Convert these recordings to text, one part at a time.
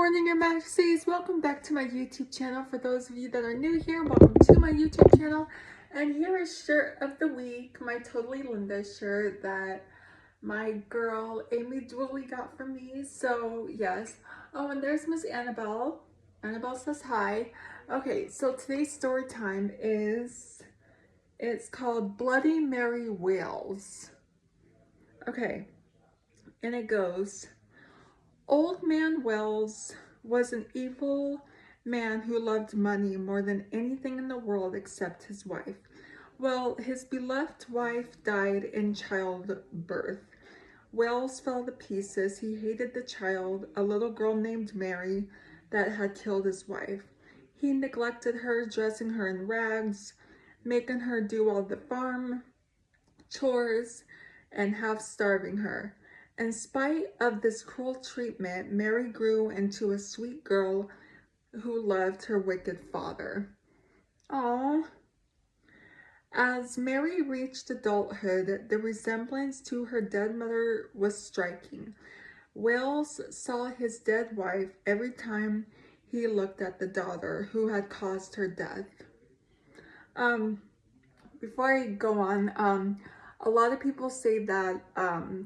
morning, Your Majesties. Welcome back to my YouTube channel. For those of you that are new here, welcome to my YouTube channel. And here is shirt of the week, my Totally Linda shirt that my girl Amy Dooley got for me. So yes. Oh, and there's Miss Annabelle. Annabelle says hi. Okay, so today's story time it's called Bloody Mary Wales. Okay, and it goes, Old Man Wells was an evil man who loved money more than anything in the world except his wife. Well, his beloved wife died in childbirth. Wells fell to pieces. He hated the child, a little girl named Mary, that had killed his wife. He neglected her, dressing her in rags, making her do all the farm chores, and half starving her. In spite of this cruel treatment, Mary grew into a sweet girl who loved her wicked father. Aww. As Mary reached adulthood, the resemblance to her dead mother was striking. Wells saw his dead wife every time he looked at the daughter who had caused her death. Before I go on, a lot of people say that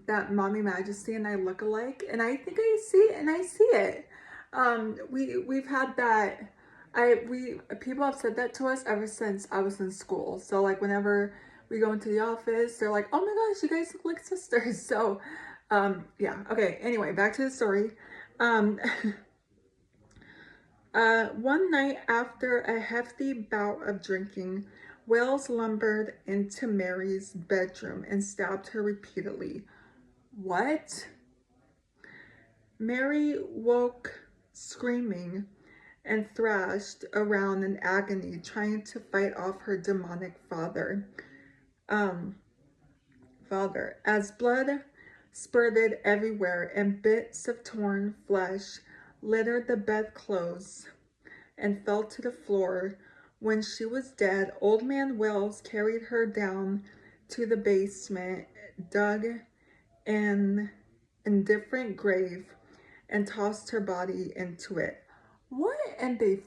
that Mommy Majesty and I look alike, and I think I see it, and I see it. We've had that. People have said that to us ever since I was in school. So like whenever we go into the office, they're like, "Oh my gosh, you guys look like sisters." So, yeah. Okay. Anyway, back to the story. Um, One night after a hefty bout of drinking, Wells lumbered into Mary's bedroom and stabbed her repeatedly. What? Mary woke screaming and thrashed around in agony, trying to fight off her demonic father. As blood spurted everywhere and bits of torn flesh littered the bedclothes and fell to the floor. When she was dead, Old Man Wells carried her down to the basement, dug an indifferent grave, and tossed her body into it. What? And they...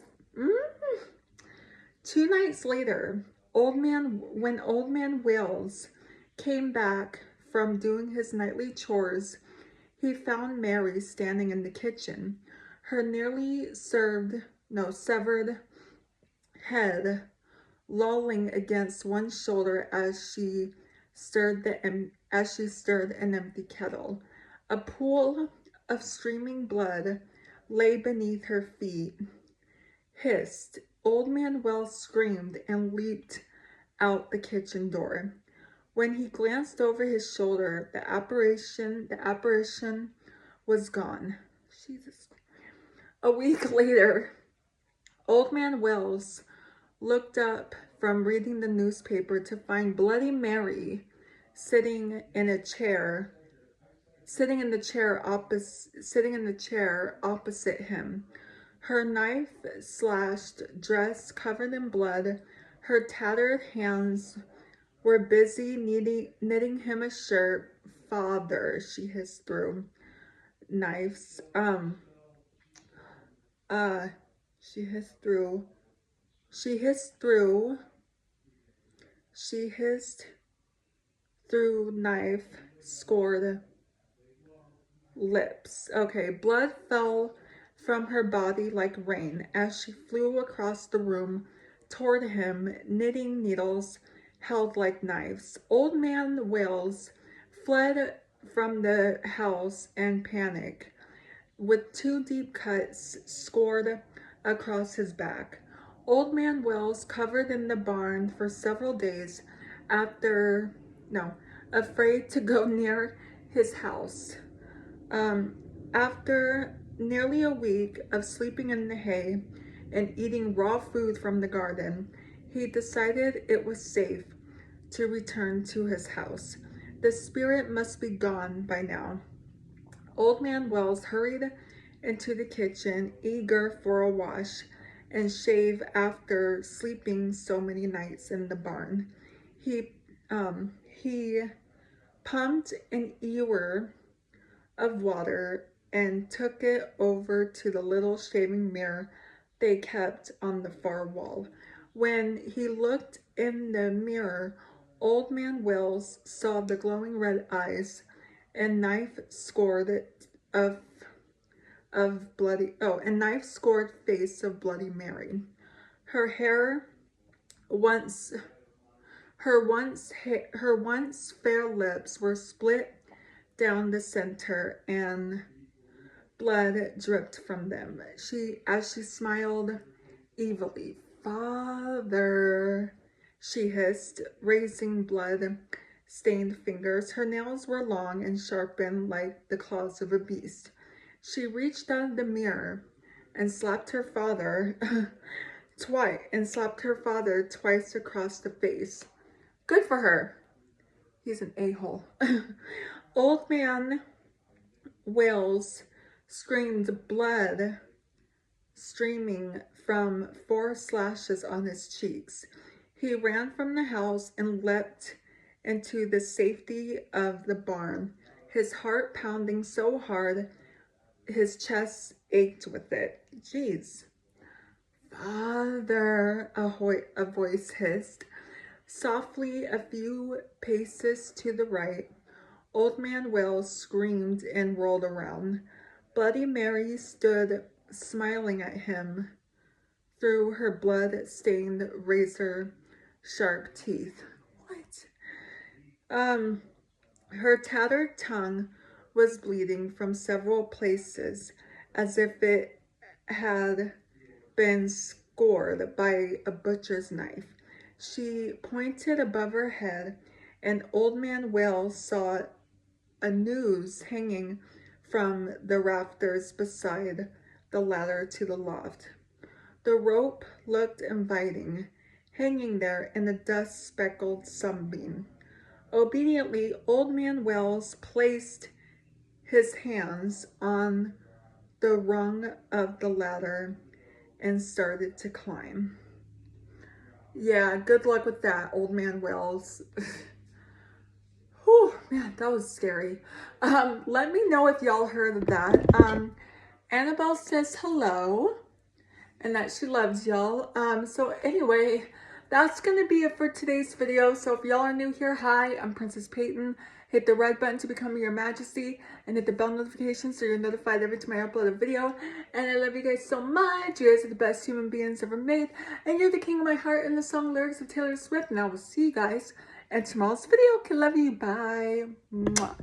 2 nights later, when Old Man Wells came back from doing his nightly chores, he found Mary standing in the kitchen, her nearly severed head lolling against one shoulder as she stirred an empty kettle. A pool of streaming blood lay beneath her feet. Hissed. Old Man Wells screamed and leaped out the kitchen door. When he glanced over his shoulder, the apparition was gone. Jesus. A week later, Old Man Wells looked up from reading the newspaper to find Bloody Mary sitting in the chair opposite him. Her knife-slashed dress covered in blood, her tattered hands were busy knitting him a shirt. Father, she hissed through knives. She hissed through knife-scored lips. Okay, blood fell from her body like rain as she flew across the room toward him, knitting needles held like knives. Old Man Wells fled from the house in panic, with 2 deep cuts scored across his back. Old Man Wells covered in the barn for several days afraid to go near his house. After nearly a week of sleeping in the hay and eating raw food from the garden, he decided it was safe to return to his house. The spirit must be gone by now. Old Man Wells hurried into the kitchen, eager for a wash and shave after sleeping so many nights in the barn. He pumped an ewer of water and took it over to the little shaving mirror they kept on the far wall. When he looked in the mirror, Old Man Wells saw the glowing red eyes and knife-scored face of Bloody Mary. Her hair once her once fair lips were split down the center and blood dripped from them. As she smiled evilly. "Father," she hissed, raising blood-stained fingers. Her nails were long and sharpened like the claws of a beast. She reached out of the mirror and slapped her father twice across the face. Good for her. He's an a-hole. Old Man Wales screamed, blood streaming from 4 slashes on his cheeks. He ran from the house and leapt into the safety of the barn, his heart pounding so hard his chest ached with it. "Jeez." "Father," a voice hissed. Softly, a few paces to the right, Old Man Wales screamed and rolled around. Bloody Mary stood smiling at him through her blood-stained razor-sharp teeth. What? Her tattered tongue was bleeding from several places, as if it had been scored by a butcher's knife. She pointed above her head, and Old Man Wales saw a noose hanging from the rafters beside the ladder to the loft. The rope looked inviting, hanging there in the dust-speckled sunbeam. Obediently, Old Man Wales placed his hands on the rung of the ladder and started to climb. Yeah, good luck with that, Old Man Wales. Whew, man, that was scary. Let me know if y'all heard of that. Annabelle says hello and that she loves y'all. So anyway, that's going to be it for today's video. So if y'all are new here, hi, I'm Princess Peyton. Hit the red button to become your majesty and hit the bell notification so you're notified every time I upload a video. And I love you guys so much. You guys are the best human beings ever made. And you're the king of my heart in the song lyrics of Taylor Swift. And I will see you guys in tomorrow's video. Okay, love you. Bye. Mwah.